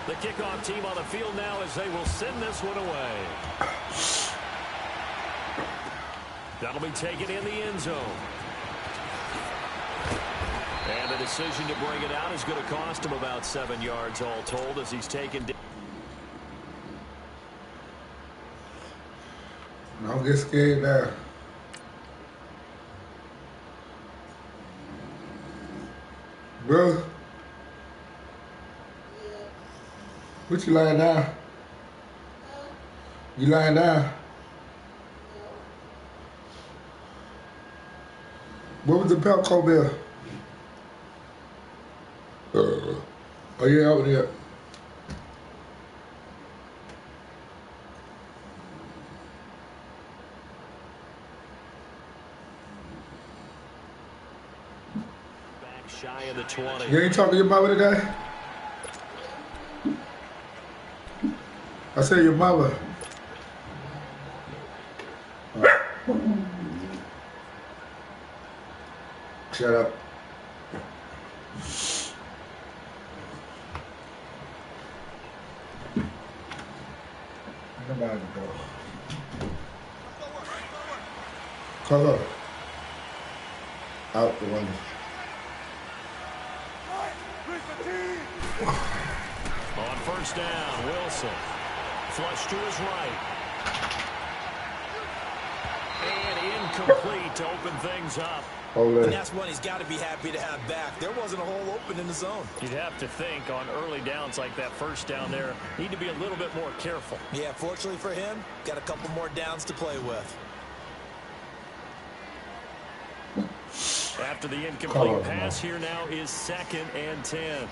The kickoff team on the field now as they will send this one away. That'll be taken in the end zone. And the decision to bring it out is going to cost him about 7 yards all told as he's taken. Don't get scared now. Brother? What you lying down? You lying down? What was the Pelco bill? Oh yeah, out there. Back shy of the 20. You ain't talking to your mother today? I said your mother. Shut up. Nobody go. Cover. Out the window. On first down, Wilson. Flush to his right. And incomplete to open things up. And that's one he's got to be happy to have back. There wasn't a hole open in the zone. You'd have to think on early downs like that first down there, need to be a little bit more careful. Yeah, fortunately for him, got a couple more downs to play with. After the incomplete pass, here now is 2nd and 10.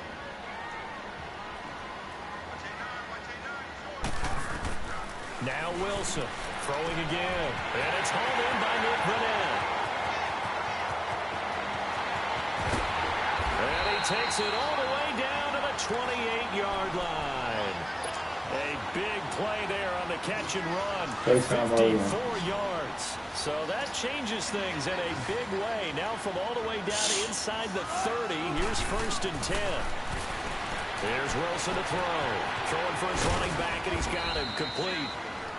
Now Wilson throwing again. And it's home in by Nick Burnett. And he takes it all the way down to the 28-yard line. A big play there on the catch and run. 54 yards. So that changes things in a big way. Now from all the way down inside the 30, here's 1st and 10. There's Wilson to throw. Throwing for his running back, and he's got him complete.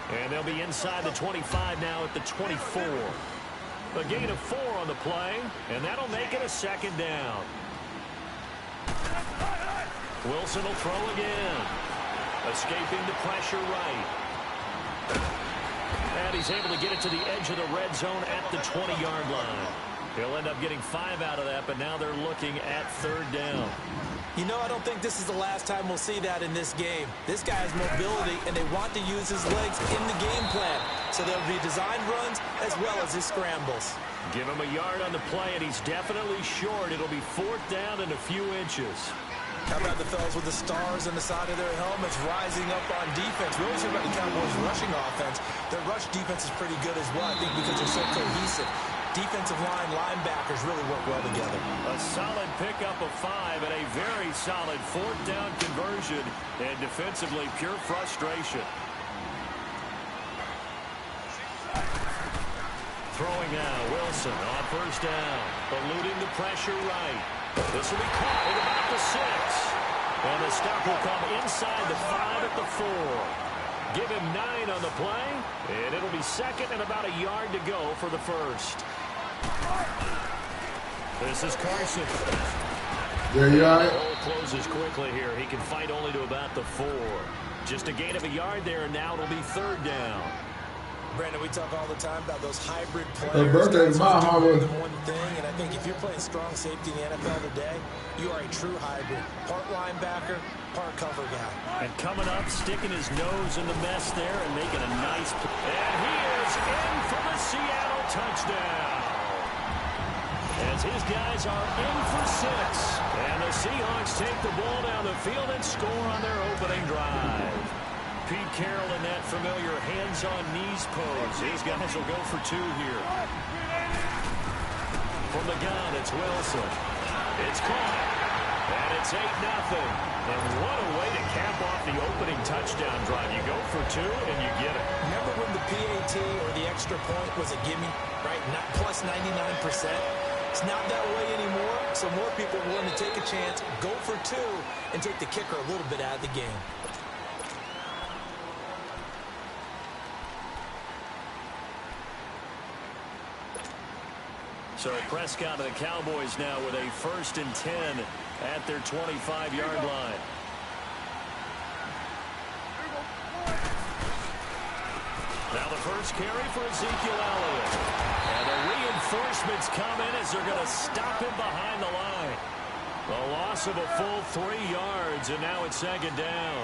And they'll be inside the 25 now at the 24. A gain of 4 on the play, and that'll make it a 2nd down. Wilson will throw again. Escaping the pressure right. And he's able to get it to the edge of the red zone at the 20-yard line. He'll end up getting 5 out of that, but now they're looking at 3rd down. You know, I don't think this is the last time we'll see that in this game. This guy has mobility, and they want to use his legs in the game plan. So there'll be designed runs as well as his scrambles. Give him a yard on the play, and he's definitely short. It'll be 4th down and a few inches. How about the fellas with the stars on the side of their helmets rising up on defense? We always hear about the Cowboys' rushing offense. Their rush defense is pretty good as well, I think, because they're so cohesive. Defensive line linebackers really work well together. A solid pickup of 5 and a very solid 4th down conversion, and defensively pure frustration. Throwing now, Wilson on first down, eluding the pressure right. This will be caught at about the 6. And the stop will come inside the 5 at the 4. Give him 9 on the play, and it'll be 2nd and about a yard to go for the 1st. This is Carson. There you are. The hole closes quickly here. He can fight only to about the 4. Just a gain of a yard there, and now it'll be 3rd down. Brandon, we talk all the time about those hybrid players. Her birthday is my holiday. One thing, and I think if you're playing strong safety in the NFL today, you are a true hybrid. Part linebacker, part cover guy. And coming up, sticking his nose in the mess there and making a nice play. And he is in for the Seattle touchdown. As his guys are in for 6. And the Seahawks take the ball down the field and score on their opening drive. Pete Carroll in that familiar hands-on-knees pose. These guys will go for 2 here. From the gun, it's Wilson. It's caught. And it's 8-0. And what a way to cap off the opening touchdown drive. You go for 2 and you get it. Remember when the PAT or the extra point was a gimme, right? Not plus 99%? It's not that way anymore, so more people are willing to take a chance, go for 2, and take the kicker a little bit out of the game. So Prescott and the Cowboys now with a 1st and 10 at their 25-yard line. Now the first carry for Ezekiel Elliott. And the reinforcements come in as they're going to stop him behind the line. A loss of a full 3 yards, and now it's 2nd down.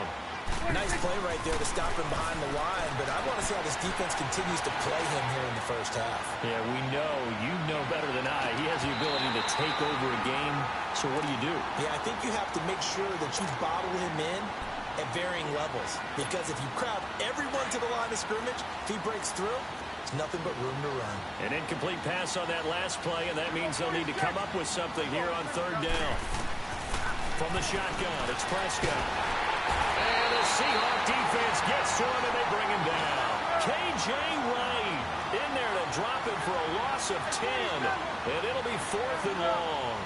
Nice play right there to stop him behind the line, but I want to see how this defense continues to play him here in the first half. Yeah, we know. You know better than I. He has the ability to take over a game, so what do? Yeah, I think you have to make sure that you bottle him in at varying levels, because if you crowd everyone to the line of scrimmage, if he breaks through, there's nothing but room to run. An incomplete pass on that last play, and that means they'll need to come up with something here on 3rd down. From the shotgun, it's Prescott. And the Seahawk defense gets to him, and they bring him down. K.J. Wright in there to drop him for a loss of 10, and it'll be 4th and long.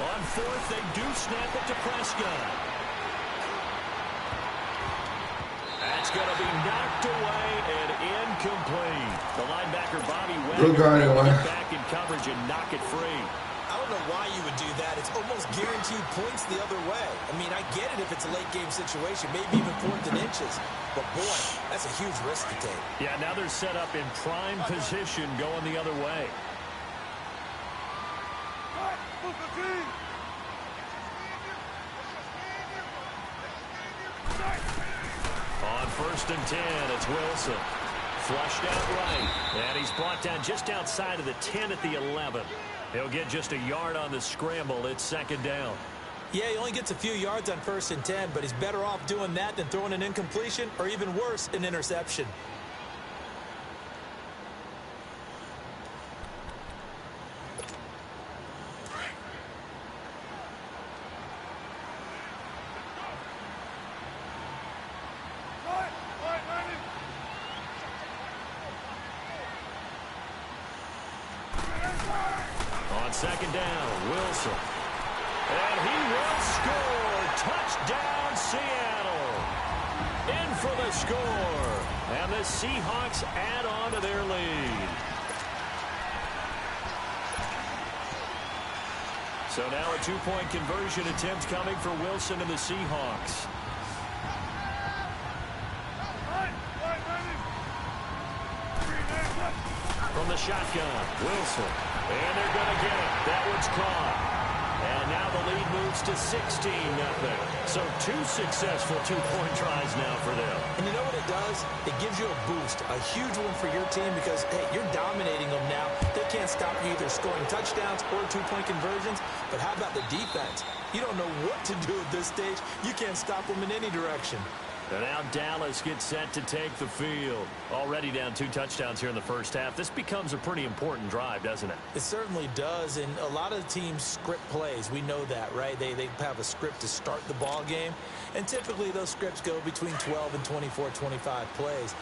On 4th, they do snap it to Prescott. That's going to be knocked away and incomplete. The linebacker, Bobby Wagner, will get back in coverage and knock it free. I don't know why you would do that. It's almost guaranteed points the other way. I mean, I get it if it's a late-game situation, maybe even 4th and inches. But, boy, that's a huge risk to take. Yeah, now they're set up in prime position going the other way. On 1st and 10, it's Wilson. Flushed out right. And he's brought down just outside of the 10 at the 11. He'll get just a yard on the scramble. It's 2nd down. Yeah, he only gets a few yards on 1st and 10, but he's better off doing that than throwing an incompletion or even worse, an interception. On 2nd down, Wilson. And he will score. Touchdown, Seattle. In for the score. And the Seahawks add on to their lead. So now a 2-point conversion attempt coming for Wilson and the Seahawks. From the shotgun, Wilson. And they're going to get it. That one's caught. And now the lead moves to 16-0. So 2 successful 2-point tries now for them. And you know what it does? It gives you a boost, a huge one for your team because, hey, you're dominating them now. They can't stop you either scoring touchdowns or 2-point conversions. But how about the defense? You don't know what to do at this stage. You can't stop them in any direction. And now Dallas gets set to take the field. Already down 2 touchdowns here in the first half. This becomes a pretty important drive, doesn't it? It certainly does, and a lot of teams script plays. We know that, right? They have a script to start the ball game, and typically those scripts go between 12 and 24, 25 plays.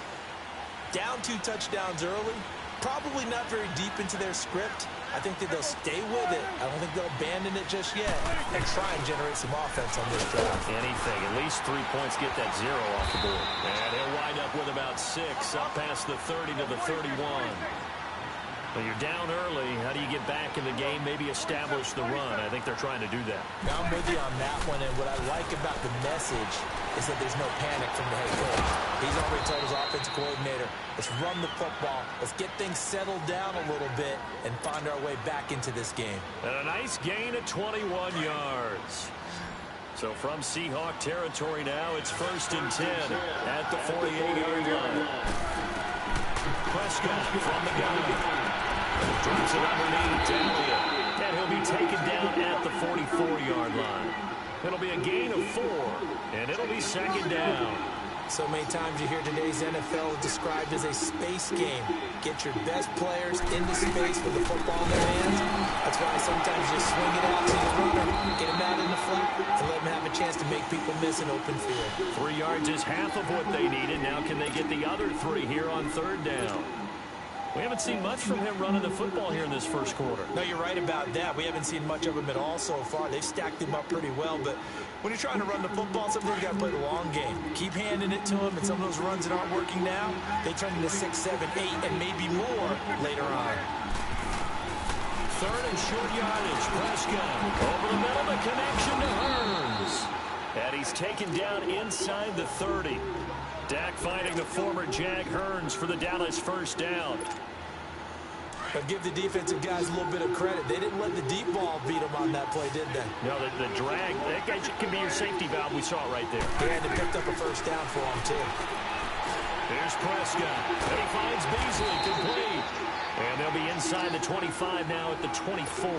Down 2 touchdowns early, probably not very deep into their script. I think that they'll stay with it. I don't think they'll abandon it just yet and try and generate some offense on this drive. Anything. At least 3 points get that 0 off the board. And he'll wind up with about 6 up past the 30 to the 31. But you're down early. How do you get back in the game? Maybe establish the run. I think they're trying to do that. Now I'm with you on that one. And what I like about the message is that there's no panic from the head coach. He's already told his offensive coordinator, let's run the football. Let's get things settled down a little bit and find our way back into this game. And a nice gain of 21 yards. So from Seahawk territory now, it's 1st and 10 at the 48-yard line. Prescott from the gun. Drops it underneath to Elliott. And he'll be taken down at the 44-yard line. It'll be a gain of 4, and it'll be 2nd down. So many times you hear today's NFL described as a space game. Get your best players into space with the football in their hands. That's why sometimes you swing it out to your runner, get him out in the flat, and let him have a chance to make people miss an open field. 3 yards is half of what they needed. Now can they get the other 3 here on third down? We haven't seen much from him running the football here in this first quarter. No, you're right about that. We haven't seen much of him at all so far. They've stacked him up pretty well, but when you're trying to run the football, sometimes you got to play the long game. Keep handing it to him, and some of those runs that aren't working now, they turn into 6, 7, 8, and maybe more later on. Third and short yardage. Prescott over the middle, the connection to Hurns. And he's taken down inside the 30. Dak finding the former Jag Hurns for the Dallas first down. But give the defensive guys a little bit of credit. They didn't let the deep ball beat them on that play, did they? No, the drag, that guy can be your safety valve. We saw it right there. Yeah, and they picked up a first down for him, too. Here's Prescott. And he finds Beasley complete. And they'll be inside the 25 now at the 24.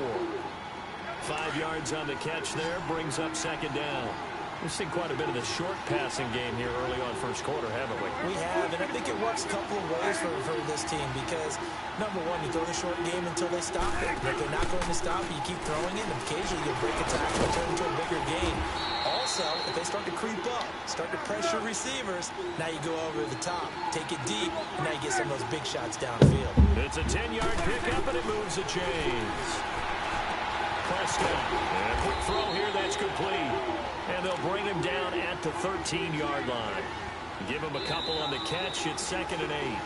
5 yards on the catch there. Brings up second down. We've seen quite a bit of the short passing game here early on first quarter, haven't we? We have, and I think it works a couple of ways for this team because, number one, you throw the short game until they stop it. If they're not going to stop it, you keep throwing it, and occasionally you'll break a tackle and turn into a bigger gain. Also, if they start to creep up, start to pressure receivers, now you go over the top, take it deep, and now you get some of those big shots downfield. It's a 10-yard pickup, and it moves the chains. Prescott, and a quick throw here, that's complete. And they'll bring him down at the 13-yard line. Give him a couple on the catch. It's 2nd and 8.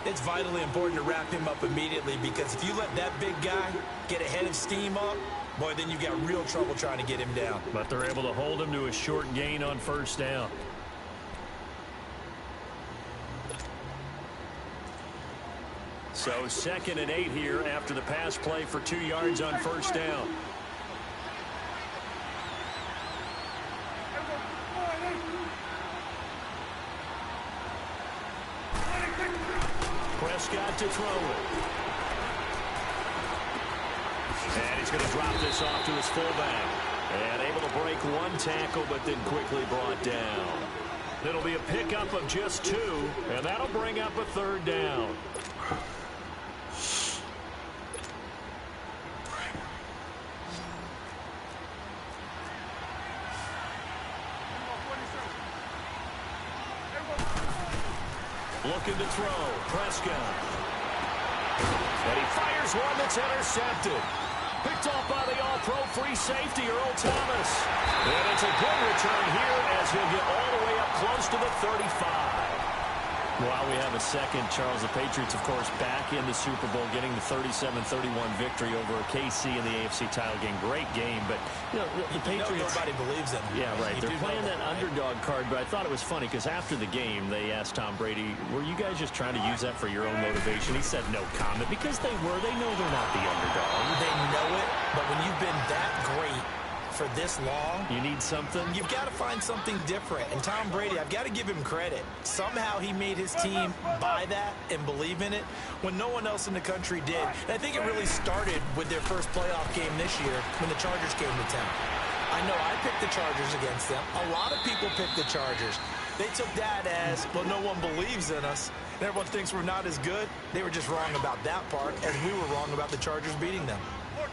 It's vitally important to wrap him up immediately because if you let that big guy get ahead of steam up, boy, then you've got real trouble trying to get him down. But they're able to hold him to a short gain on first down. So 2nd and 8 here after the pass play for 2 yards on first down. Prescott to throw it. And he's going to drop this off to his fullback. And able to break one tackle, but then quickly brought down. It'll be a pickup of just 2, and that'll bring up a third down. Looking to throw. Prescott. And he fires one that's intercepted. Picked off by the all-pro free safety, Earl Thomas. And it's a good return here as he'll get all the way up close to the 35. While we have a second, Charles, the Patriots, of course, back in the Super Bowl, getting the 37-31 victory over KC in the AFC title game. Great game, but you know, the Patriots... Nobody believes in them. Yeah, right. They're playing that underdog card, but I thought it was funny because after the game, they asked Tom Brady, were you guys just trying to use that for your own motivation? He said no comment because they were. They know they're not the underdog. They know it, but when you've been that great for this long, you need something. You've got to find something different. And Tom Brady, I've got to give him credit. Somehow he made his team buy that and believe in it when no one else in the country did. And I think it really started with their first playoff game this year when the Chargers came to town. I know I picked the Chargers against them. A lot of people picked the Chargers. They took that as, well, no one believes in us. And everyone thinks we're not as good. They were just wrong about that part, as we were wrong about the Chargers beating them. 14.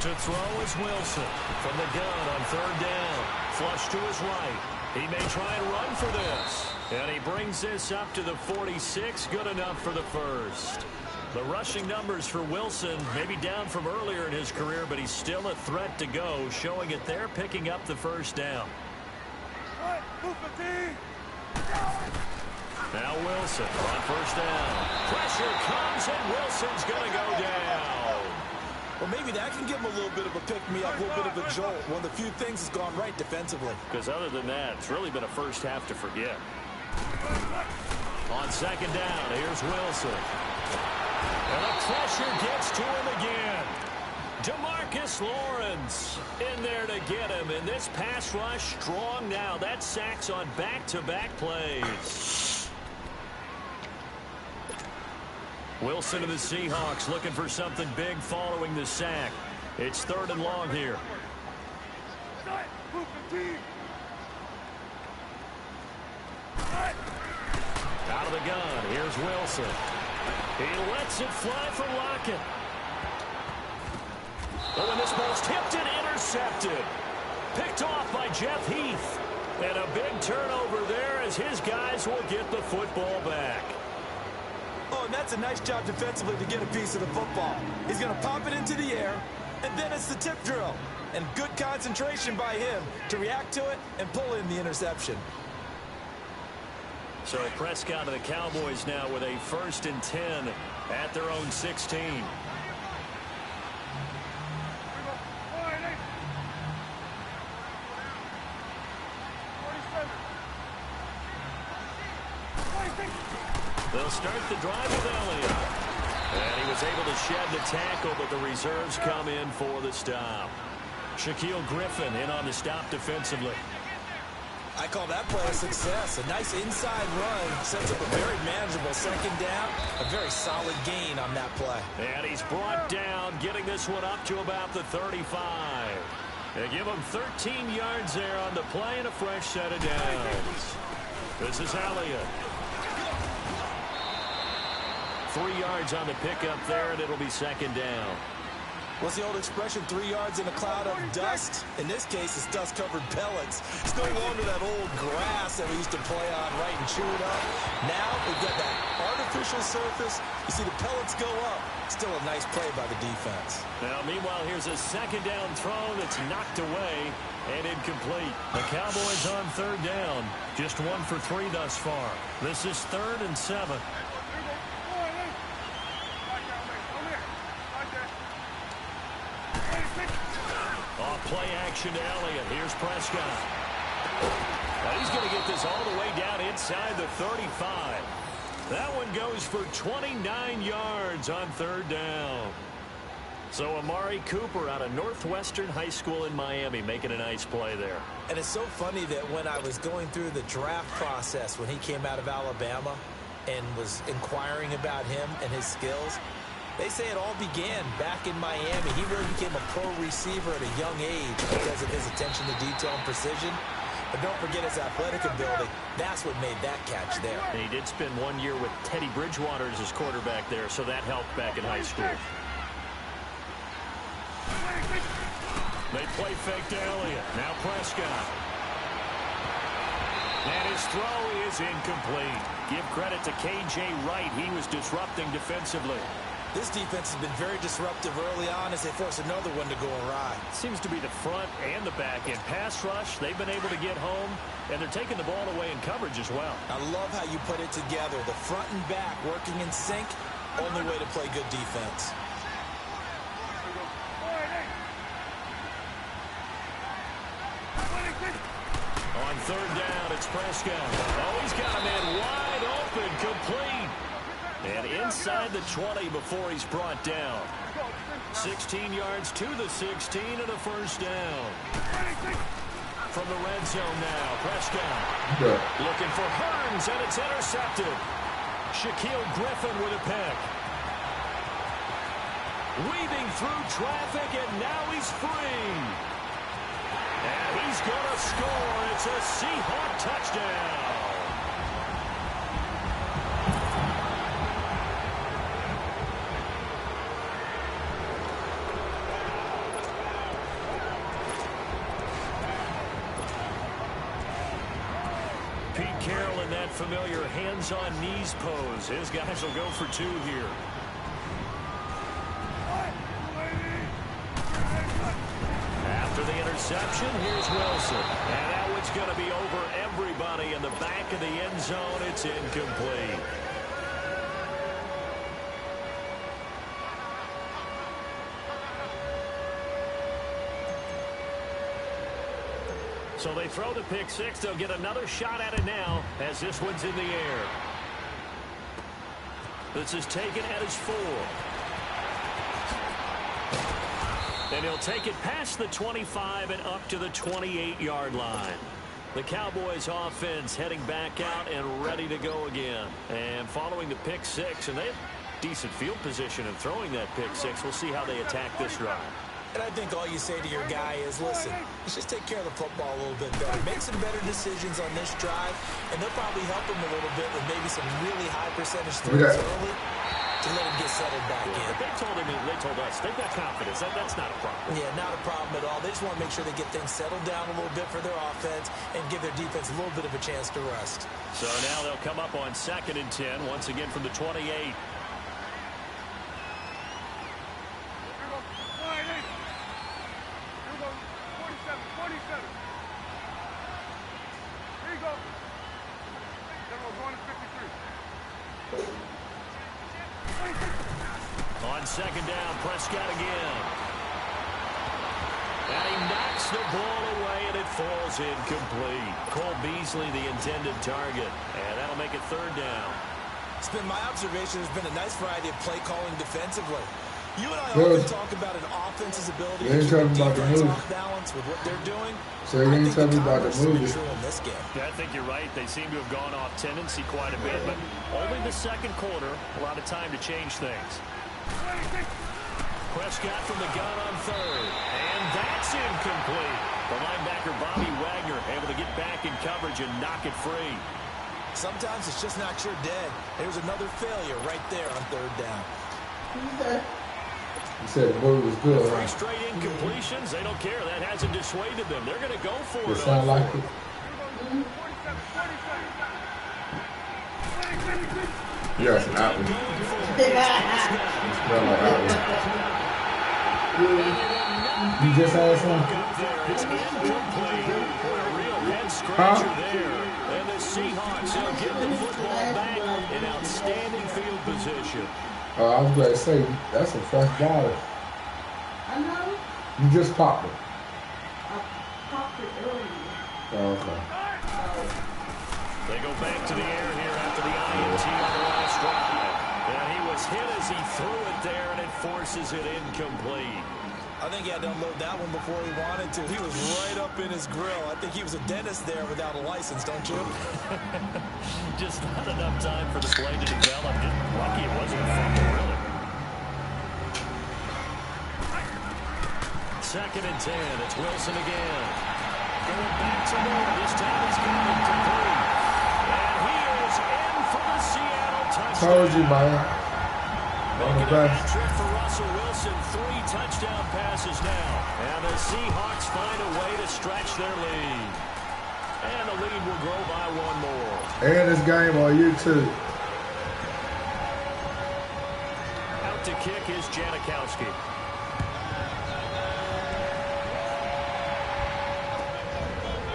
To throw is Wilson from the gun on third down. Flush to his right. He may try and run for this. And he brings this up to the 46. Good enough for the first. The rushing numbers for Wilson may be down from earlier in his career, but he's still a threat to go, showing it there, picking up the first down. Now Wilson on first down. Pressure comes, and Wilson's going to go down. Well, maybe that can give him a little bit of a pick-me-up, a little bit of a jolt. One of the few things that's gone right defensively. Because other than that, it's really been a first half to forget. On second down, here's Wilson. And the pressure gets to him again. DeMarcus Lawrence in there to get him. And this pass rush strong now. That's sacks on back-to-back plays. Wilson and the Seahawks looking for something big following the sack. It's 3rd and long here. Out of the gun, here's Wilson. He lets it fly for Lockett. Oh, and this ball's tipped and intercepted. Picked off by Jeff Heath. And a big turnover there as his guys will get the football back. Oh, and that's a nice job defensively to get a piece of the football. He's going to pop it into the air, and then it's the tip drill. And good concentration by him to react to it and pull in the interception. So Prescott and the Cowboys now with a 1st and 10 at their own 16. They'll start the drive with Elliott. And he was able to shed the tackle, but the reserves come in for the stop. Shaquille Griffin in on the stop defensively. I call that play a success. A nice inside run sets up a very manageable 2nd down. A very solid gain on that play. And he's brought down, getting this one up to about the 35. They give him 13 yards there on the play and a fresh set of downs. This is Elliott. 3 yards on the pickup there, and it'll be 2nd down. What's the old expression, 3 yards in a cloud of dust? In this case, it's dust-covered pellets. It's no longer that old grass that we used to play on, right, and chew it up. Now we've got that artificial surface. You see the pellets go up. Still a nice play by the defense. Now, meanwhile, here's a 2nd down throw that's knocked away and incomplete. The Cowboys on 3rd down. Just 1 for 3 thus far. This is 3rd and 7. Play action to Elliott. Here's Prescott. Now he's going to get this all the way down inside the 35. That one goes for 29 yards on 3rd down. So Amari Cooper out of Northwestern High School in Miami making a nice play there. And it's so funny that when I was going through the draft process when he came out of Alabama and was inquiring about him and his skills, they say it all began back in Miami. He really became a pro receiver at a young age because of his attention to detail and precision. But don't forget his athletic ability. That's what made that catch there. And he did spend 1 year with Teddy Bridgewater as his quarterback there, so that helped back in high school. They play fake to Elliott. Now Prescott. And his throw is incomplete. Give credit to K.J. Wright. He was disrupting defensively. This defense has been very disruptive early on as they force another one to go awry. Seems to be the front and the back end. Pass rush, they've been able to get home, and they're taking the ball away in coverage as well. I love how you put it together. The front and back working in sync, only way to play good defense. On 3rd down, it's Prescott. Oh, he's got a man wide open, complete. And inside the 20 before he's brought down. 16 yards to the 16 and a 1st down. From the red zone now, Prescott. Looking for Hearns, and it's intercepted. Shaquille Griffin with a pick. Weaving through traffic, and now he's free. And he's going to score. It's a Seahawk touchdown. Pete Carroll in that familiar hands-on knees pose. His guys will go for 2 here. After the interception, here's Wilson. And that one's going to be over everybody in the back of the end zone. It's incomplete. So they throw the pick six. They'll get another shot at it now as this one's in the air. This is taken at his 4. And he'll take it past the 25 and up to the 28-yard line. The Cowboys offense heading back out and ready to go again. And following the pick six, and they have decent field position in throwing that pick six. We'll see how they attack this drive. And I think all you say to your guy is, listen, let's just take care of the football a little bit better. Make some better decisions on this drive, and they'll probably help him a little bit with maybe some really high percentage throws early to let him get settled back in. They told us, they've got confidence. That's not a problem. Yeah, not a problem at all. They just want to make sure they get things settled down a little bit for their offense and give their defense a little bit of a chance to rest. So now they'll come up on 2nd and 10, once again from the 28. On 2nd down, Prescott again. And he knocks the ball away, and it falls incomplete. Cole Beasley, the intended target. And that'll make it 3rd down. It's been my observation. There's been a nice variety of play calling defensively. You and I often talk about an offense's ability to keep defense off balance with what they're doing. So you didn't tell me about the movie. In this game. Yeah, I think you're right. They seem to have gone off tendency quite a bit, but only the 2nd quarter, a lot of time to change things. Prescott from the gun on 3rd, and that's incomplete. The linebacker Bobby Wagner able to get back in coverage and knock it free. Sometimes it's just not your day. There's another failure right there on 3rd down. You said the movie was good, huh? 3 straight incompletions. They don't care. That hasn't dissuaded them. They're going to go for it. It sound like it. Yeah, it's an apple. You just had some? It's incomplete. A real head scratcher there. And the Seahawks will get the football back in outstanding field position. I was going to say, that's a fresh ball. I know. You just popped it. I popped it earlier. Oh, okay. They go back to the air here after the INT on the last drive. And he was hit as he threw it there, and it forces it incomplete. I think he had to unload that one before he wanted to. He was right up in his grill. I think he was a dentist there without a license, don't you? Just not enough time for the play to develop. Just lucky it wasn't a fumble, really. 2nd and 10. It's Wilson again. Going back to Moore. This time he's coming to 3. And he is in for the Seattle touchdown. Told you, man. Making a hat trick for Russell Wilson. 3 touchdown passes now. And the Seahawks find a way to stretch their lead. And the lead will grow by 1 more. And this game on YouTube. Out to kick is Janikowski.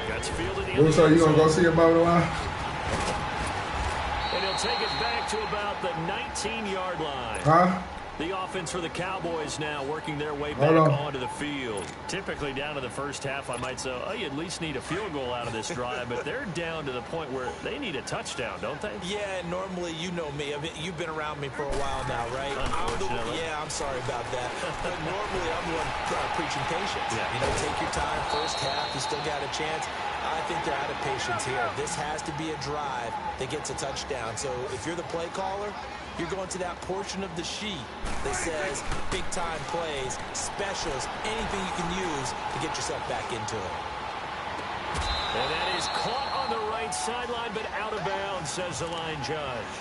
Gets fielded in. So you gonna go see him over the line? And he'll take it back to about the 19-yard line. Huh? The offense for the Cowboys now working their way back onto the field. Typically down to the first half, I might say, oh, you at least need a field goal out of this drive, but they're down to the point where they need a touchdown, don't they? Yeah, normally, you know me. I mean, you've been around me for a while now, right? Unfortunately. I'm sorry about that. But normally, I'm the one preaching patience. Yeah. You know, take your time, first half, you still got a chance. I think they're out of patience here. This has to be a drive that gets a touchdown. So if you're the play caller, you're going to that portion of the sheet that says big-time plays, specials, anything you can use to get yourself back into it. And that is caught on the right sideline, but out of bounds, says the line judge.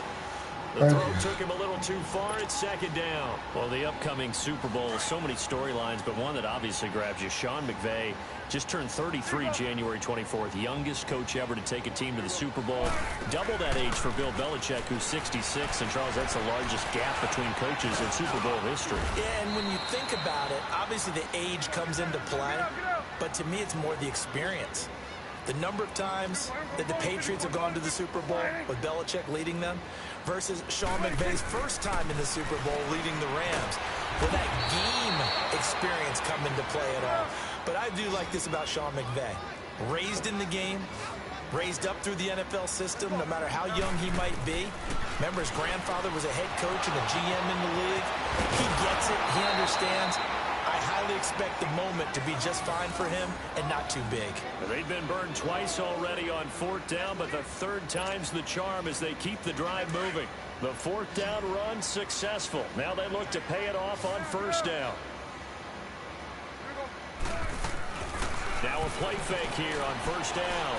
The throw took him a little too far. It's 2nd down. Well, the upcoming Super Bowl, so many storylines, but one that obviously grabs you. Sean McVay just turned 33 January 24th. Youngest coach ever to take a team to the Super Bowl. Double that age for Bill Belichick, who's 66. And, Charles, that's the largest gap between coaches in Super Bowl history. Yeah, and when you think about it, obviously the age comes into play. But to me, it's more the experience. The number of times that the Patriots have gone to the Super Bowl with Belichick leading them versus Sean McVay's first time in the Super Bowl leading the Rams. Will that game experience come into play at all? But I do like this about Sean McVay. Raised in the game, raised up through the NFL system, no matter how young he might be. Remember, his grandfather was a head coach and a GM in the league. He gets it. He understands. I highly expect the moment to be just fine for him and not too big. They've been burned twice already on 4th down, but the 3rd time's the charm as they keep the drive moving. The 4th down run successful. Now they look to pay it off on 1st down. Now a play fake here on first down.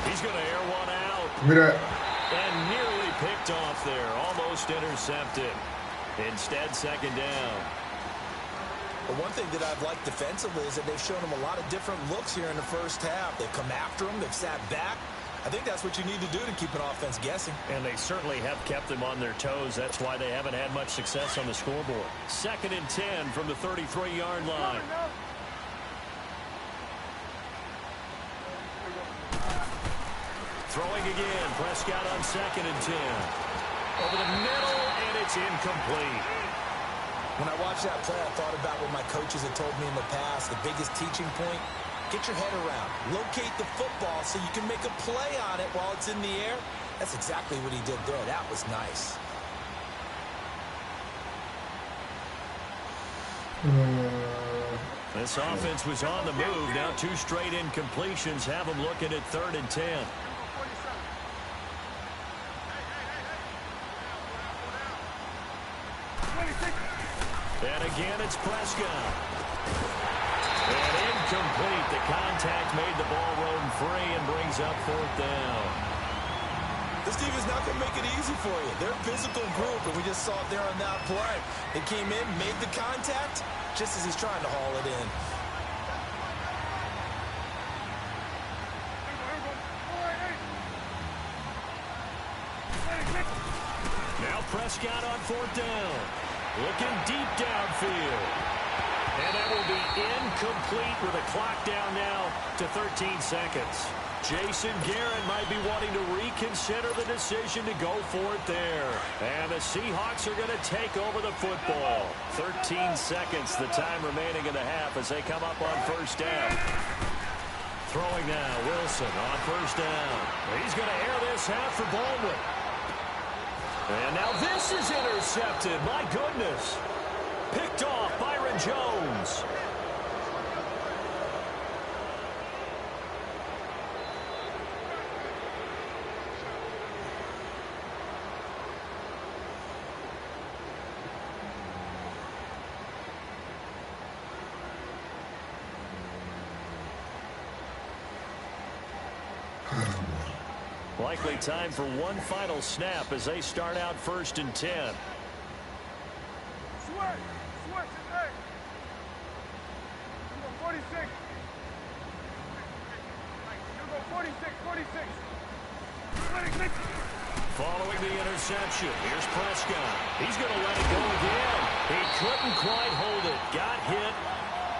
He's going to air one out. Give me that. And nearly picked off there. Almost intercepted. Instead, second down. But one thing that I've liked defensively is that they've shown him a lot of different looks here in the first half. They've come after him. They've sat back. I think that's what you need to do to keep an offense guessing. And they certainly have kept them on their toes. That's why they haven't had much success on the scoreboard. 2nd and 10 from the 33-yard line. Throwing again. Prescott on 2nd and 10. Over the middle, and it's incomplete. When I watched that play, I thought about what my coaches had told me in the past. The biggest teaching point, get your head around. Locate the football so you can make a play on it while it's in the air. That's exactly what he did there. That was nice. This offense was on the move. Now 2 straight incompletions have them looking at 3rd and 10. And again, it's Prescott. And incomplete. The contact made the ball roam free and brings up 4th down. This team is not going to make it easy for you. They're a physical group, and we just saw it there on that play. They came in, made the contact, just as he's trying to haul it in. Now Prescott on 4th down. Looking deep downfield. And that will be incomplete with a clock down now to 13 seconds. Jason Garrett might be wanting to reconsider the decision to go for it there. And the Seahawks are going to take over the football. 13 seconds, the time remaining in the half as they come up on 1st down. Throwing now, Wilson on 1st down. He's going to air this out for Baldwin. And now this is intercepted. My goodness. Picked off Byron Jones. Likely time for one final snap as they start out 1st and 10. Switch, hey. 46. 46. Following the interception, here's Prescott. He's going to let it go again. He couldn't quite hold it. Got hit.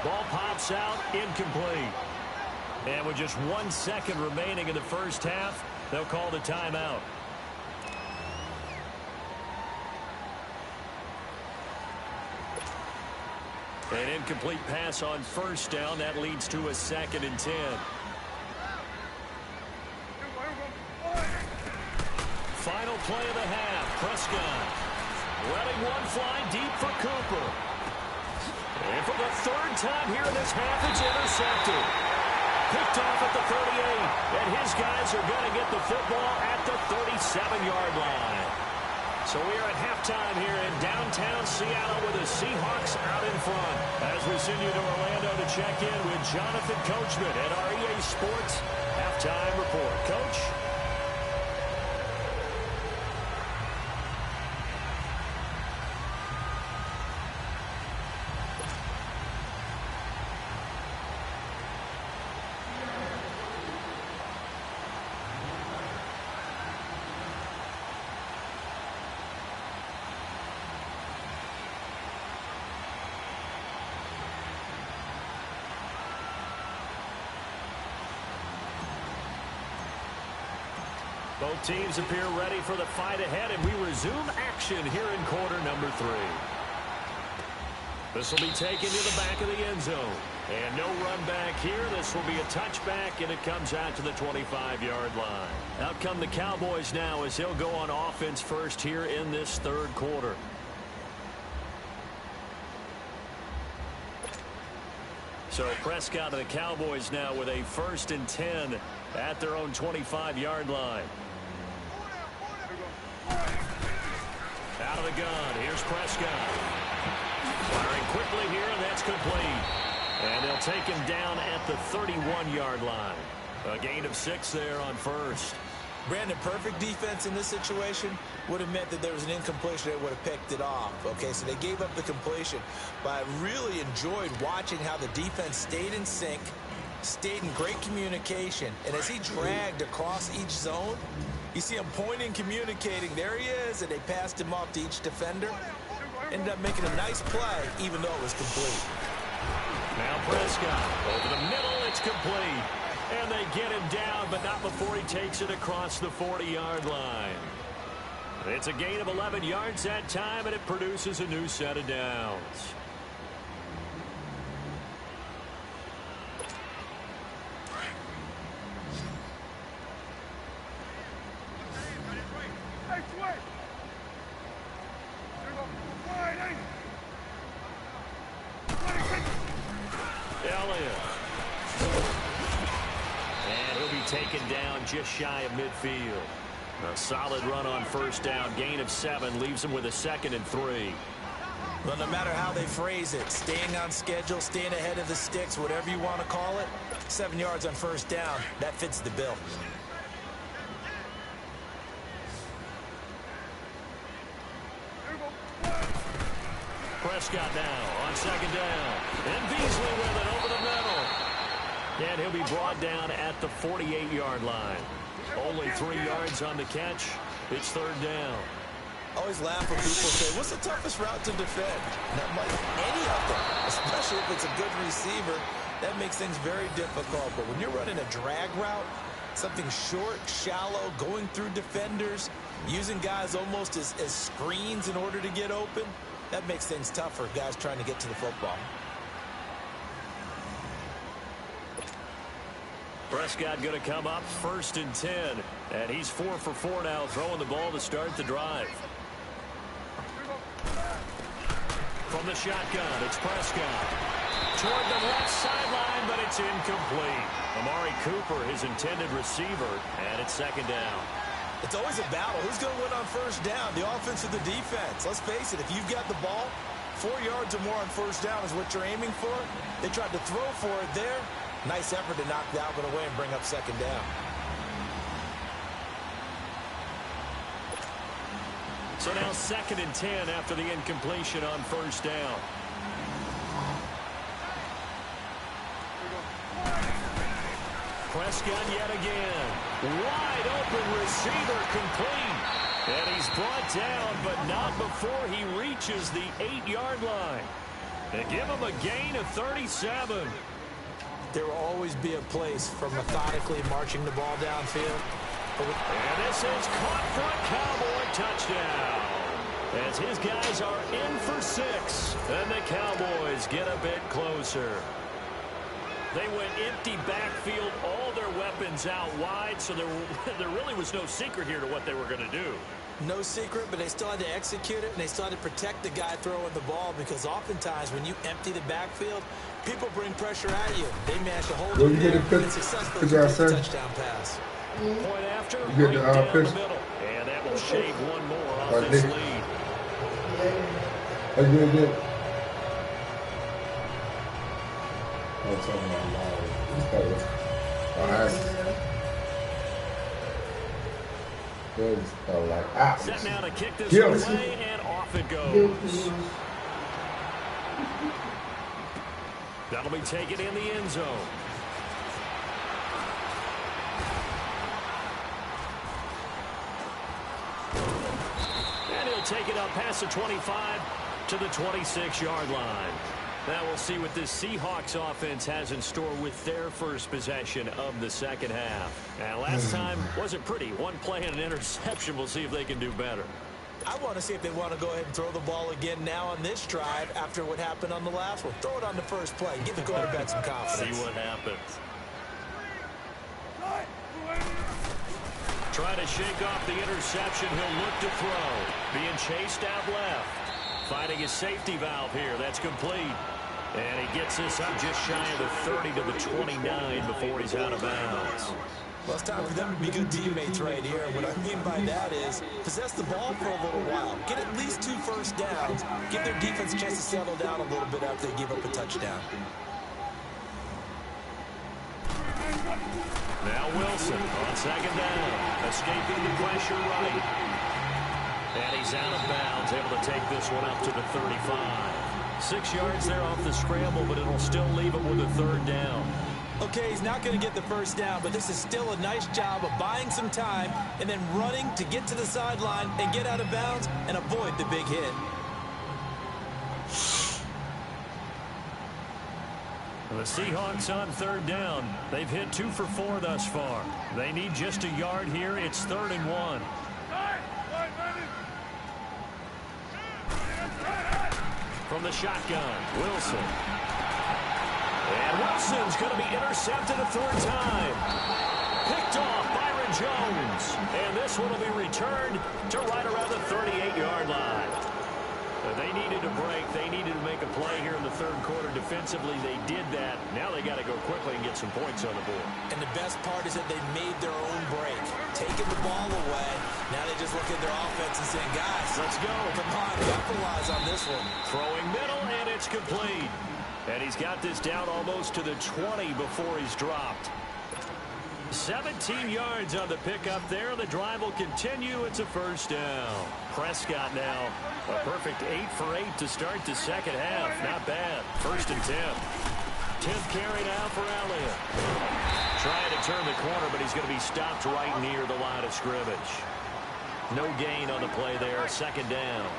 Ball pops out, incomplete. And with just 1 second remaining in the first half, they'll call the timeout. An incomplete pass on 1st down. That leads to a 2nd and 10. Final play of the half. Prescott letting one fly deep for Cooper. And for the 3rd time here in this half, it's intercepted. Picked off at the 38, and his guys are going to get the football at the 37-yard line. So we are at halftime here in downtown Seattle with the Seahawks out in front. As we send you to Orlando to check in with Jonathan Coachman at our EA Sports Halftime Report. Coach? Both teams appear ready for the fight ahead, and we resume action here in quarter number 3. This will be taken to the back of the end zone. And no run back here. This will be a touchback, and it comes out to the 25-yard line. Out come the Cowboys now as they'll go on offense first here in this 3rd quarter. So Prescott and the Cowboys now with a 1st and 10 at their own 25-yard line. Out of the gun, here's Prescott. Firing quickly here, and that's complete. And they'll take him down at the 31-yard line. A gain of 6 there on first. Brandon, perfect defense in this situation would have meant that there was an incompletion that would have picked it off. Okay, so they gave up the completion. But I really enjoyed watching how the defense stayed in sync, stayed in great communication. And as he dragged across each zone, you see him pointing, communicating. There he is, and they passed him off to each defender. Ended up making a nice play, even though it was complete. Now Prescott, over the middle, it's complete. And they get him down, but not before he takes it across the 40-yard line. It's a gain of 11 yards that time, and it produces a new set of downs. Hey, switch. There you go. Wide, hey. Elliott. And he'll be taken down just shy of midfield. A solid run on first down. Gain of 7 leaves him with a 2nd and 3. Well, no matter how they phrase it, staying on schedule, staying ahead of the sticks, whatever you want to call it, 7 yards on first down, that fits the bill. Prescott now on 2nd down. And Beasley with it over the middle. And he'll be brought down at the 48-yard line. Only 3 yards on the catch. It's 3rd down. I always laugh when people say, what's the toughest route to defend? Not like any of them, especially if it's a good receiver. That makes things very difficult. But when you're running a drag route, something short, shallow, going through defenders, using guys almost as screens in order to get open, that makes things tough for guys trying to get to the football. Prescott going to come up 1st and 10. And he's 4 for 4 now, throwing the ball to start the drive. From the shotgun, it's Prescott. Toward the left sideline, but it's incomplete. Amari Cooper, his intended receiver, and it's 2nd down. It's always a battle. Who's going to win on first down, the offense or the defense? Let's face it, if you've got the ball, 4 yards or more on first down is what you're aiming for. They tried to throw for it there. Nice effort to knock that one away and bring up 2nd down. So now 2nd and 10 after the incompletion on first down. Prescott yet again. Wide open receiver complete. And he's brought down, but not before he reaches the 8-yard line. They give him a gain of 37. There will always be a place for methodically marching the ball downfield. And this is caught for a Cowboy touchdown. As his guys are in for 6. And the Cowboys get a bit closer. They went empty backfield, all their weapons out wide, so there really was no secret here to what they were going to do. No secret, but they still had to execute it, and they still had to protect the guy throwing the ball, because oftentimes when you empty the backfield, people bring pressure at you. They managed to hold it there and successfully complete the touchdown pass. Point after, you right down the middle. And that will shave one more off this lead. Good. I'm talking about loud. Set now to kick this away, and off it goes. That'll be taken in the end zone. And he'll take it up past the 25 to the 26-yard line. Now we'll see what this Seahawks offense has in store with their first possession of the second half. And last time wasn't pretty. One play and an interception. We'll see if they can do better. I want to see if they want to go ahead and throw the ball again now on this drive after what happened on the last one. Throw it on the first play. Give the quarterback some confidence. See what happens. Trying to shake off the interception. He'll look to throw. Being chased out left. Finding his safety valve here. That's complete. And he gets this up just shy of the 30 to the 29 before he's out of bounds. Well, it's time for them to be good teammates right here. What I mean by that is possess the ball for a little while. Get at least 2 first downs. Give their defense a chance to settle down a little bit after they give up a touchdown. Now Wilson on second down. Escaping the pressure right. And he's out of bounds, able to take this one up to the 35. 6 yards there off the scramble, but it'll still leave it with a third down. Okay, he's not going to get the first down, but this is still a nice job of buying some time and then running to get to the sideline and get out of bounds and avoid the big hit. The Seahawks on third down. They've hit 2 for 4 thus far. They need just a yard here. It's 3rd and 1. From the shotgun, Wilson. And Wilson's going to be intercepted a 3rd time. Picked off Byron Jones. And this one will be returned to right around the 38-yard line. They needed a break. They needed to make a play here in the 3rd quarter. Defensively, they did that. Now they got to go quickly and get some points on the board. And the best part is that they made their own break. Taking the ball away. Now they just look at their offense and saying, guys, let's go. Come on, capitalize on this one. Throwing middle, and it's complete. And he's got this down almost to the 20 before he's dropped. 17 yards on the pickup there. The drive will continue. It's a first down. Prescott now a perfect 8 for 8 to start the second half. Not bad. 1st and 10. 10th carry now for Elliott. Trying to turn the corner, but he's going to be stopped right near the line of scrimmage. No gain on the play there. 2nd down.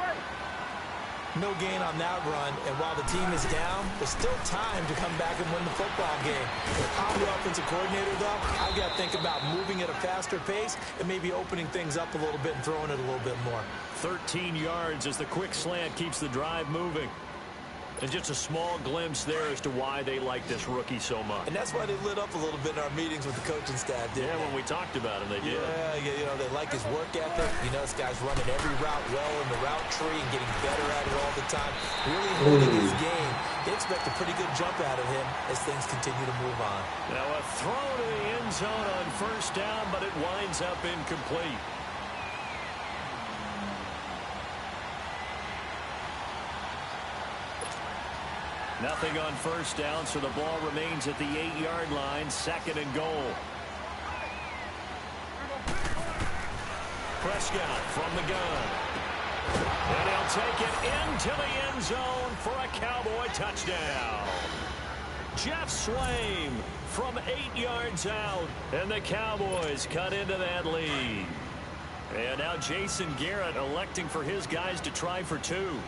No gain on that run, and while the team is down, there's still time to come back and win the football game. If I'm the offensive coordinator, though, I've got to think about moving at a faster pace and maybe opening things up a little bit and throwing it a little bit more. 13 yards as the quick slant keeps the drive moving. And just a small glimpse there as to why they like this rookie so much. And that's why they lit up a little bit in our meetings with the coaching staff, didn't they? When we talked about him, they did. Yeah, you know, they like his work ethic. You know, this guy's running every route well in the route tree and getting better at it all the time. Really holding his game. They expect a pretty good jump out of him as things continue to move on. Now a throw to the end zone on 1st down, but it winds up incomplete. Nothing on 1st down, so the ball remains at the 8-yard line. 2nd and goal. Prescott from the gun. And he'll take it into the end zone for a Cowboy touchdown. Jeff Swaim from 8 yards out. And the Cowboys cut into that lead. And now Jason Garrett electing for his guys to try for 2.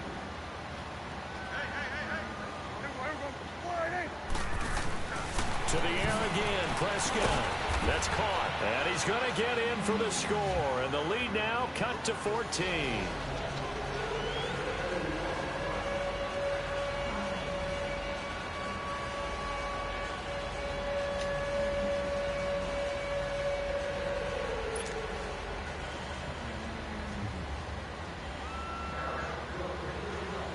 To the air again, Prescott. That's caught. And he's going to get in for the score. And the lead now cut to 14.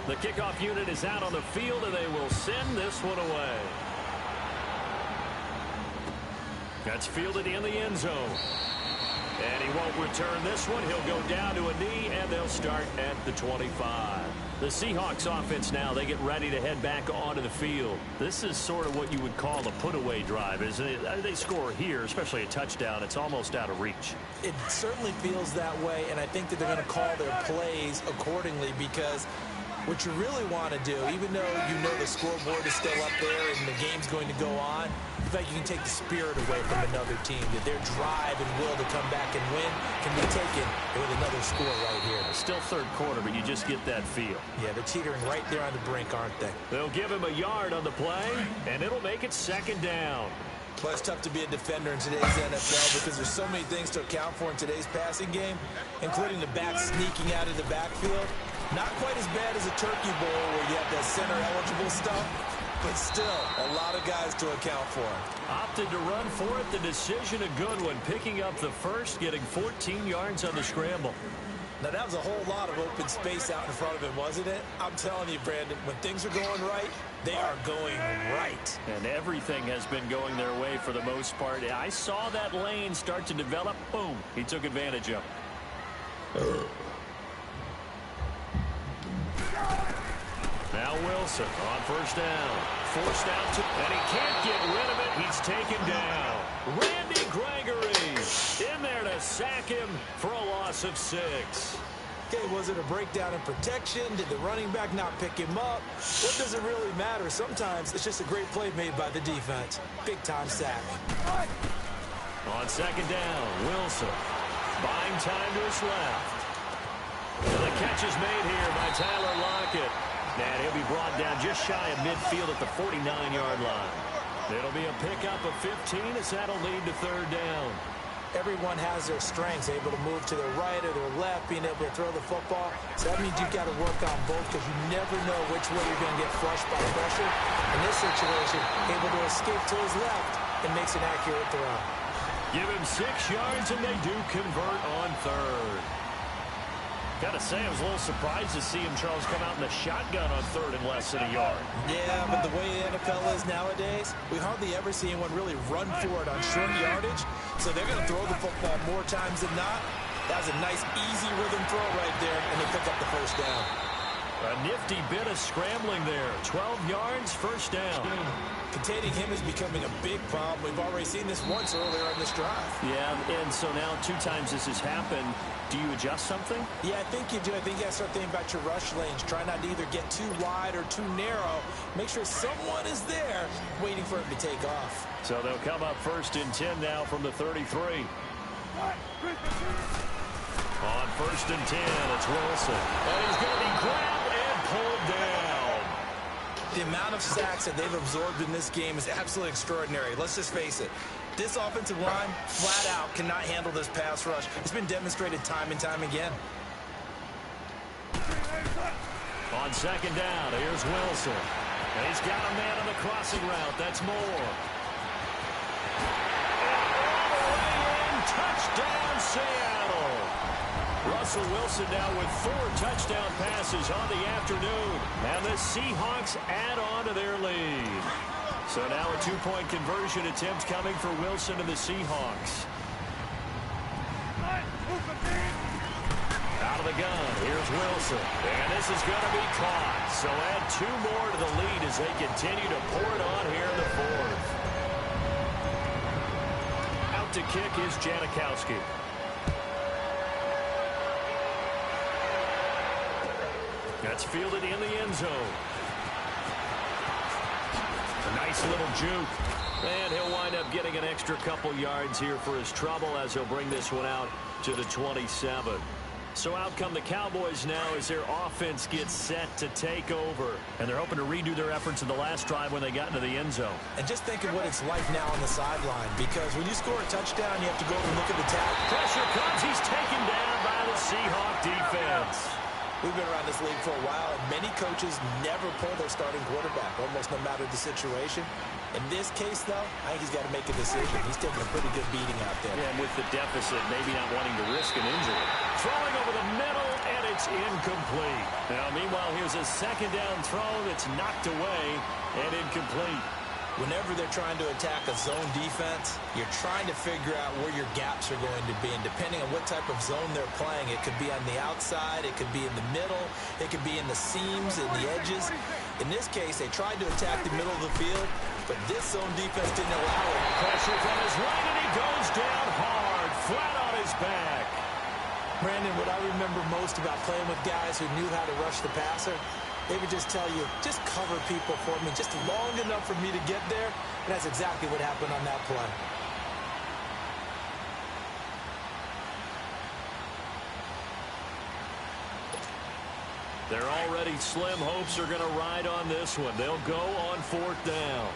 The kickoff unit is out on the field, and they will send this one away. That's fielded in the end zone. And he won't return this one. He'll go down to a knee, and they'll start at the 25. The Seahawks offense now, they get ready to head back onto the field. This is sort of what you would call a put-away drive, isn't it? They score here, especially a touchdown. It's almost out of reach. It certainly feels that way, and I think that they're going to call their plays accordingly because what you really want to do, even though you know the scoreboard is still up there and the game's going to go on, in fact, you can take the spirit away from another team. That their drive and will to come back and win can be taken with another score right here. Still 3rd quarter, but you just get that feel. Yeah, they're teetering right there on the brink, aren't they? They'll give him a yard on the play, and it'll make it 2nd down. Well, it's tough to be a defender in today's NFL because there's so many things to account for in today's passing game, including the back sneaking out of the backfield. Not quite as bad as a turkey bowl where you have that center-eligible stuff, but still a lot of guys to account for. Opted to run for it. The decision a good one. Picking up the first, getting 14 yards on the scramble. Now, that was a whole lot of open space out in front of him, wasn't it? I'm telling you, Brandon, when things are going right, they are going right. And everything has been going their way for the most part. I saw that lane start to develop. Boom. He took advantage of it. Now Wilson on first down. Forced out to, and he can't get rid of it. He's taken down. Randy Gregory in there to sack him for a loss of 6. Okay, was it a breakdown in protection? Did the running back not pick him up? What does it really matter? Sometimes it's just a great play made by the defense. Big-time sack. On second down, Wilson buying time to his left. And the catch is made here by Tyler Lockett. And he'll be brought down just shy of midfield at the 49-yard line. It'll be a pickup of 15 as that'll lead to third down. Everyone has their strengths, able to move to their right or their left, being able to throw the football. So that means you've got to work on both because you never know which way you're going to get flushed by pressure. In this situation, able to escape to his left and makes an accurate throw. Give him 6 yards, and they do convert on third. Got to say, I was a little surprised to see him, Charles, come out in the shotgun on third and less than a yard. Yeah, but the way the NFL is nowadays, we hardly ever see anyone really run for it on short yardage. So they're going to throw the football more times than not. That was a nice, easy rhythm throw right there, and they pick up the first down. A nifty bit of scrambling there. 12 yards, first down. Containing him is becoming a big problem. We've already seen this once earlier in this drive. Yeah, and so now 2 times this has happened. Do you adjust something? Yeah, I think you do. I think you got to start thinking about your rush lanes. Try not to either get too wide or too narrow. Make sure someone is there waiting for him to take off. So they'll come up first and 10 now from the 33. On first and 10, it's Wilson. And he's going to be grabbed and pulled down. The amount of sacks that they've absorbed in this game is absolutely extraordinary. Let's just face it. This offensive line, flat out, cannot handle this pass rush. It's been demonstrated time and time again. On second down, here's Wilson. And he's got a man on the crossing route. That's Moore. And all the way in, touchdown, Seattle. Russell Wilson now with 4 touchdown passes on the afternoon. And the Seahawks add on to their lead. So now a 2-point conversion attempt coming for Wilson and the Seahawks. Out of the gun, here's Wilson. And this is going to be caught. So add 2 more to the lead as they continue to pour it on here in the 4th. Out to kick is Janikowski. That's fielded in the end zone. A nice little juke. And he'll wind up getting an extra couple yards here for his trouble as he'll bring this one out to the 27. So out come the Cowboys now as their offense gets set to take over. And they're hoping to redo their efforts in the last drive when they got into the end zone. And just think of what it's like now on the sideline, because when you score a touchdown, you have to go over and look at the tag. Pressure comes. He's taken down by the Seahawk defense. We've been around this league for a while, and many coaches never pull their starting quarterback, almost no matter the situation. In this case, though, I think he's got to make a decision. He's taking a pretty good beating out there. Yeah, and with the deficit, maybe not wanting to risk an injury. Throwing over the middle, and it's incomplete. Now, meanwhile, here's a second down throw that's knocked away and incomplete. Whenever they're trying to attack a zone defense, you're trying to figure out where your gaps are going to be. And depending on what type of zone they're playing, it could be on the outside, it could be in the middle, it could be in the seams and the edges. In this case, they tried to attack the middle of the field, but this zone defense didn't allow it. Pressure from his right, and he goes down hard, flat on his back. Brandon, what I remember most about playing with guys who knew how to rush the passer, they would just tell you, just cover people for me, just long enough for me to get there. And that's exactly what happened on that play. They're already slim hopes are going to ride on this one. They'll go on 4th down.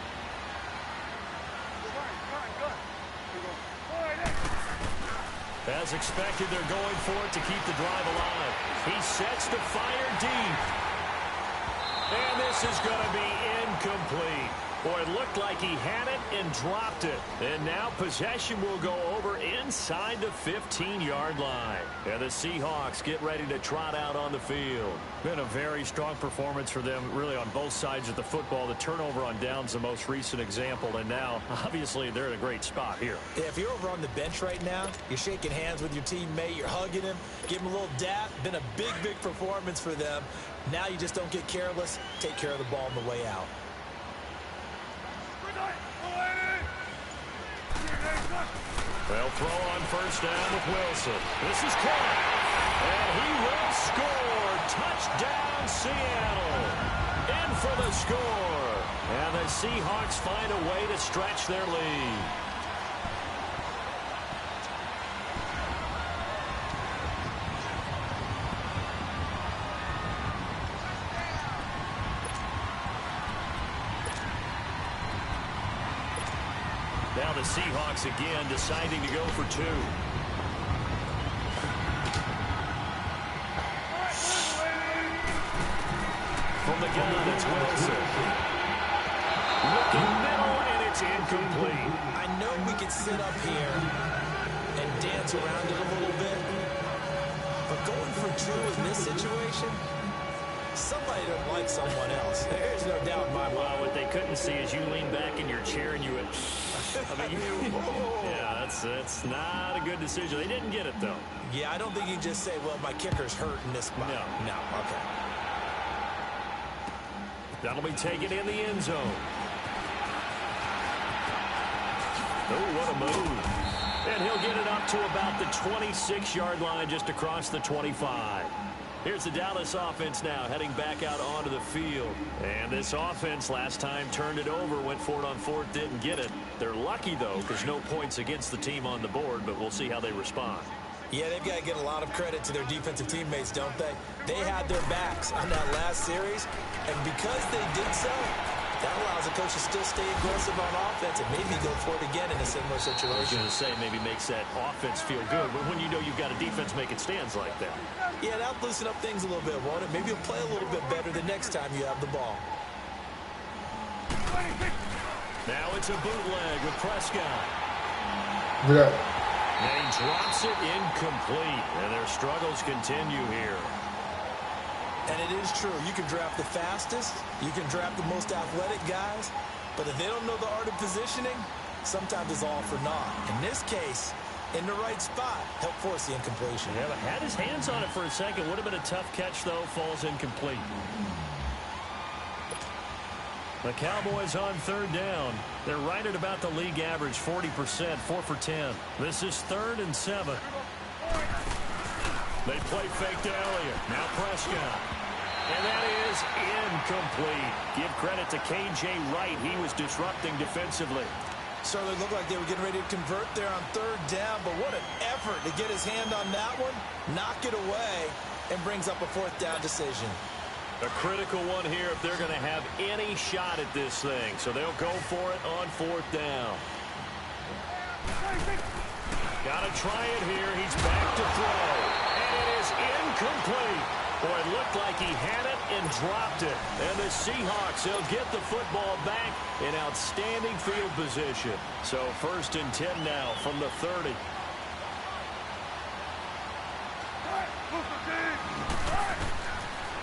As expected, they're going for it to keep the drive alive. He sets to fire deep. And this is going to be incomplete. Boy, it looked like he had it and dropped it. And now possession will go over inside the 15-yard line. And the Seahawks get ready to trot out on the field. Been a very strong performance for them, really, on both sides of the football. The turnover on downs, the most recent example. And now, obviously, they're in a great spot here. Yeah, if you're over on the bench right now, you're shaking hands with your teammate, you're hugging him, give him a little dap. Been a big, big performance for them. Now you just don't get careless. Take care of the ball on the way out. They'll throw on first down with Wilson. This is caught. And he will score. Touchdown, Seattle. In for the score. And the Seahawks find a way to stretch their lead. Now the Seahawks again deciding to go for two. From the gun, it's Wilson. Looking middle, and it's incomplete. I know we could sit up here and dance around it a little bit, but going for two in this situation, somebody don't like someone else. There's no doubt in my mind. Well, what they couldn't see is you lean back in your chair and you went, I mean, yeah, that's not a good decision. They didn't get it, though. Yeah, I don't think you can just say, well, my kicker's hurt in this spot. No, okay. That'll be taken in the end zone. Oh, what a move. And he'll get it up to about the 26-yard line, just across the 25. Here's the Dallas offense now, heading back out onto the field. And this offense last time turned it over, went for it on fourth, didn't get it. They're lucky, though, because no points against the team on the board, but we'll see how they respond. Yeah, they've got to get a lot of credit to their defensive teammates, don't they? They had their backs on that last series, and because they did so, that allows the coach to still stay aggressive on offense and maybe go for it again in a similar situation. I was going to say, maybe makes that offense feel good, but when you know you've got a defense making stands like that. Yeah, that'll loosen up things a little bit, won't it? Maybe you'll play a little bit better the next time you have the ball. Now it's a bootleg with Prescott. Yeah. And he drops it incomplete, and their struggles continue here. And it is true. You can draft the fastest. You can draft the most athletic guys. But if they don't know the art of positioning, sometimes it's all for naught. In this case, in the right spot, help force the incompletion. Yeah, but had his hands on it for a second. Would have been a tough catch, though. Falls incomplete. The Cowboys on third down. They're right at about the league average, 40%, 4 for 10. This is 3rd and 7. They play fake to Elliott. Now Prescott. And that is incomplete. Give credit to K.J. Wright. He was disrupting defensively. Certainly looked like they were getting ready to convert there on third down, but what an effort to get his hand on that one, knock it away, and brings up a fourth down decision. A critical one here if they're going to have any shot at this thing. So they'll go for it on fourth down. Got to try it here. He's back to throw. And it is incomplete. Boy, it looked like he had it and dropped it. And the Seahawks, they'll get the football back in outstanding field position. So 1st and 10 now from the 30.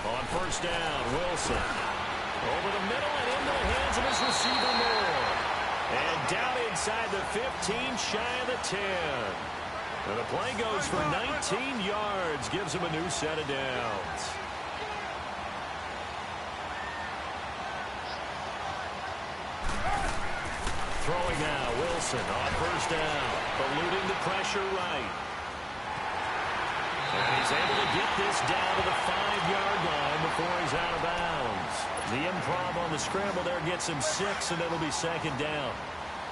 On first down, Wilson. Over the middle and into the hands of his receiver, Moore. And down inside the 15, shy of the 10. And the play goes for 19 yards, gives him a new set of downs. Throwing now, Wilson on first down, eluding the pressure right. And he's able to get this down to the 5-yard line before he's out of bounds. The improv on the scramble there gets him 6, and it'll be 2nd down.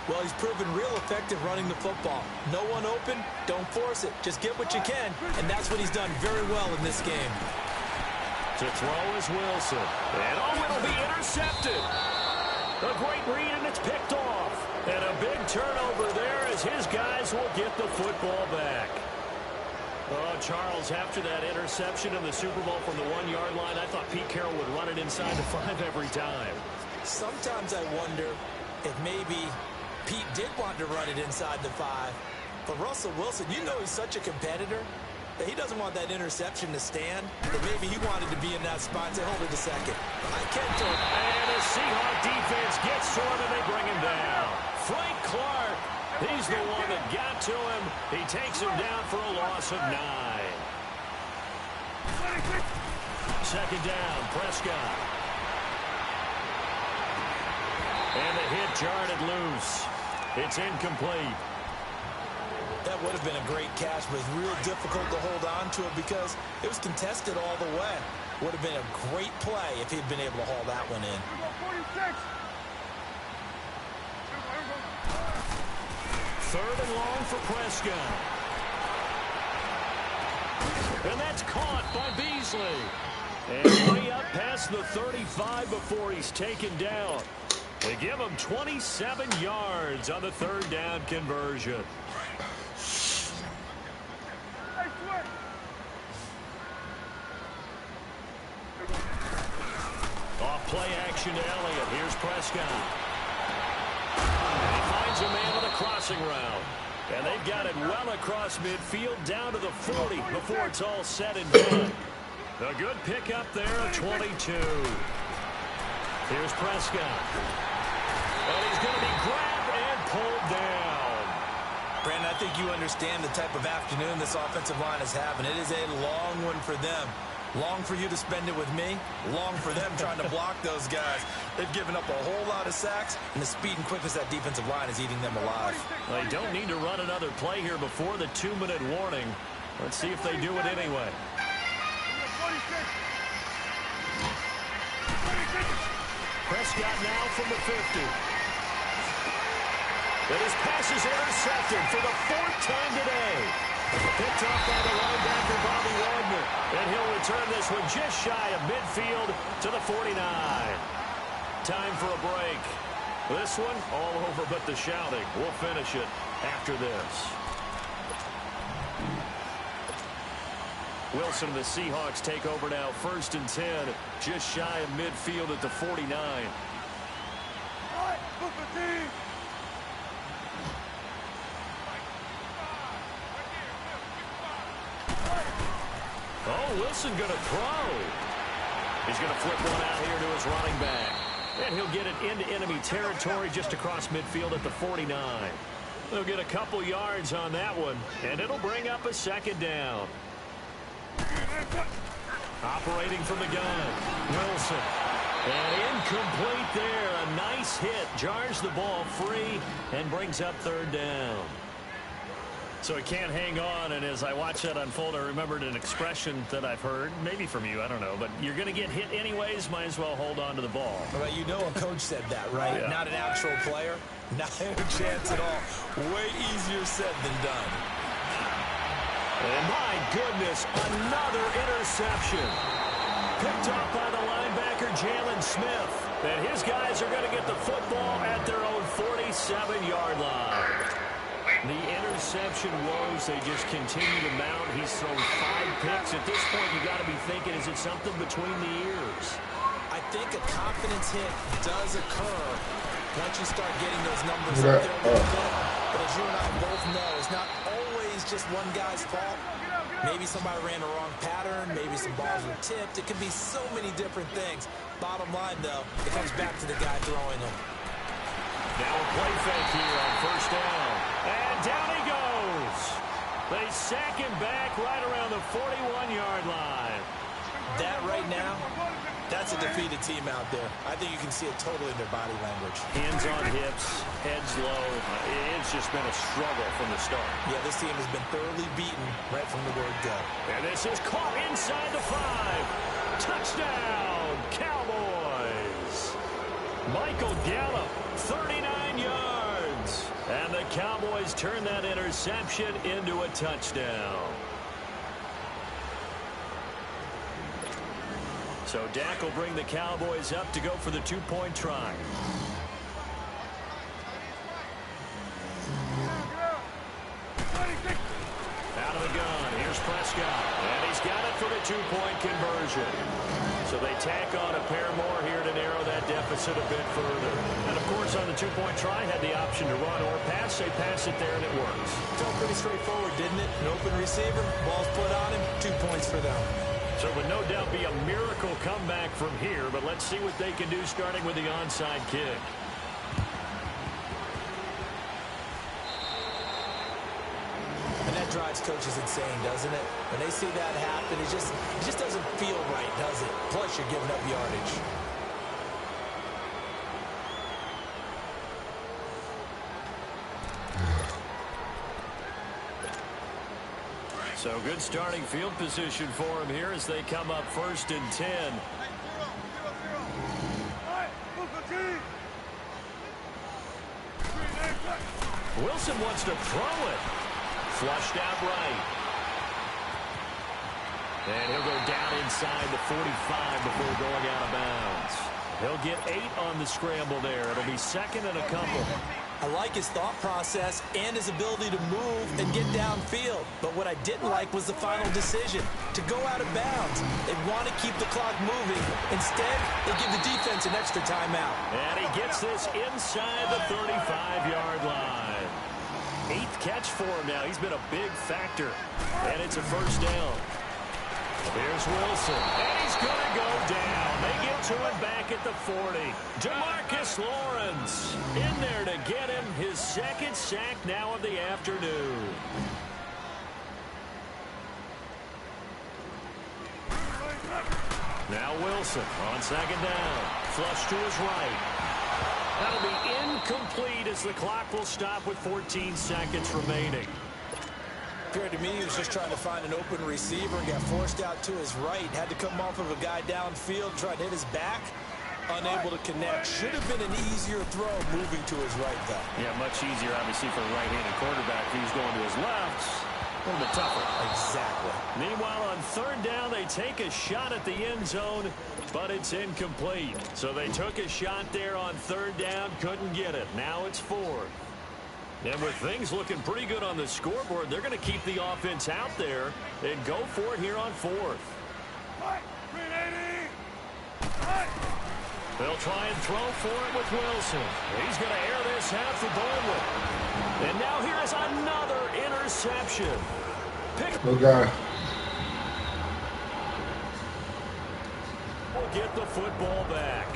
Well, he's proven real effective running the football. No one open, don't force it. Just get what you can, and that's what he's done very well in this game. To throw is Wilson. And it'll be intercepted. A great read, and it's picked off. And a big turnover there as his guys will get the football back. Oh, Charles, after that interception in the Super Bowl from the 1-yard line, I thought Pete Carroll would run it inside the 5 every time. Sometimes I wonder if maybe Pete did want to run it inside the 5. But Russell Wilson, you know he's such a competitor that he doesn't want that interception to stand. But maybe he wanted to be in that spot and say, hold it a second. I can't do it. And the Seahawk defense gets to him and they bring him down. Frank Clark, he's the one that got to him. He takes him down for a loss of 9. Second down, Prescott. And the hit jarred it loose. It's incomplete. That would have been a great catch, but it's real difficult to hold on to it because it was contested all the way. Would have been a great play if he'd been able to haul that one in. 46. Third and long for Prescott. And that's caught by Beasley. And way up past the 35 before he's taken down. They give him 27 yards on the third down conversion. Off play action to Elliott. Here's Prescott. And he finds a man on a crossing route. And they've got it well across midfield down to the 40 before it's all said and done. A good pickup there of 22. Here's Prescott. And he's going to be grabbed and pulled down. Brandon, I think you understand the type of afternoon this offensive line is having. It is a long one for them. Long for you to spend it with me. Long for them trying to block those guys. They've given up a whole lot of sacks, and the speed and quickness of that defensive line is eating them alive. They don't need to run another play here before the 2-minute warning. Let's see if they do it anyway. Prescott now from the 50. But his pass is intercepted for the 4th time today. Picked off by the linebacker, Bobby Wagner. And he'll return this one just shy of midfield to the 49. Time for a break. This one all over but the shouting. We'll finish it after this. Wilson and the Seahawks take over now. 1st and 10, just shy of midfield at the 49. Oh, Wilson going to throw. He's going to flip one out here to his running back. And he'll get it into enemy territory just across midfield at the 49. They'll get a couple yards on that one, and it'll bring up a 2nd down. Operating from the gun, Wilson. And incomplete there. A nice hit. Jars the ball free and brings up 3rd down. So he can't hang on, and as I watch that unfold, I remembered an expression that I've heard, maybe from you, I don't know, but you're going to get hit anyways, might as well hold on to the ball. Well, you know a coach said that, right? Yeah. Not an actual player. Not a chance at all. Way easier said than done. And my goodness, another interception. Picked up by the linebacker, Jalen Smith. And his guys are going to get the football at their own 47-yard line. The interception woes, they just continue to mount. He's thrown 5 picks. At this point, you got to be thinking, is it something between the ears? I think a confidence hit does occur once you start getting those numbers up there. But as you and I both know, it's not always just one guy's fault. Maybe somebody ran the wrong pattern. Maybe some balls were tipped. It could be so many different things. Bottom line, though, it comes back to the guy throwing them. Now a play fake here on 1st down. And down he goes. They sack him back right around the 41-yard line. That right now, that's a defeated team out there. I think you can see it totally in their body language. Hands on hips, heads low. It's just been a struggle from the start. Yeah, this team has been thoroughly beaten right from the word go. And this is caught inside the 5. Touchdown, Cowboys. Michael Gallup, 39 yards. And the Cowboys turn that interception into a touchdown. So Dak will bring the Cowboys up to go for the 2-point try. Out of the gun, here's Prescott. And he's got it for the 2-point conversion. So they tack on a pair more here to narrow that deficit a bit further. And, of course, on the two-point try, had the option to run or pass. They pass it there, and it works. Felt pretty straightforward, didn't it? An open receiver, ball's put on him, 2 points for them. So it would no doubt be a miracle comeback from here, but let's see what they can do starting with the onside kick. And that drives coaches insane, doesn't it? When they see that happen, it just doesn't feel right, does it? Plus, you're giving up yardage. So good starting field position for him here as they come up 1st and 10. Wilson wants to throw it. Flushed out right. And he'll go down inside the 45 before going out of bounds. He'll get 8 on the scramble there. It'll be 2nd and a couple. I like his thought process and his ability to move and get downfield. But what I didn't like was the final decision, to go out of bounds. They want to keep the clock moving. Instead, they give the defense an extra timeout. And he gets this inside the 35-yard line. 8th catch for him now. He's been a big factor. And it's a 1st down. Here's Wilson, and he's going to go down. They get to it back at the 40. Demarcus Lawrence in there to get him his 2nd sack now of the afternoon. Now Wilson on 2nd down. Flush to his right. That'll be incomplete as the clock will stop with 14 seconds remaining. Appeared to me he was just trying to find an open receiver and got forced out to his right. Had to come off of a guy downfield, tried to hit his back. Unable to connect. Should have been an easier throw moving to his right, though. Yeah, much easier, obviously, for a right-handed quarterback. If he's going to his left, a little bit tougher. Exactly. Meanwhile, on 3rd down, they take a shot at the end zone, but it's incomplete. So they took a shot there on 3rd down, couldn't get it. Now it's 4th. And with things looking pretty good on the scoreboard, they're going to keep the offense out there and go for it here on 4th. They'll try and throw for it with Wilson. He's going to air this out for Baldwin. And now here is another interception. Okay. We'll get the football back.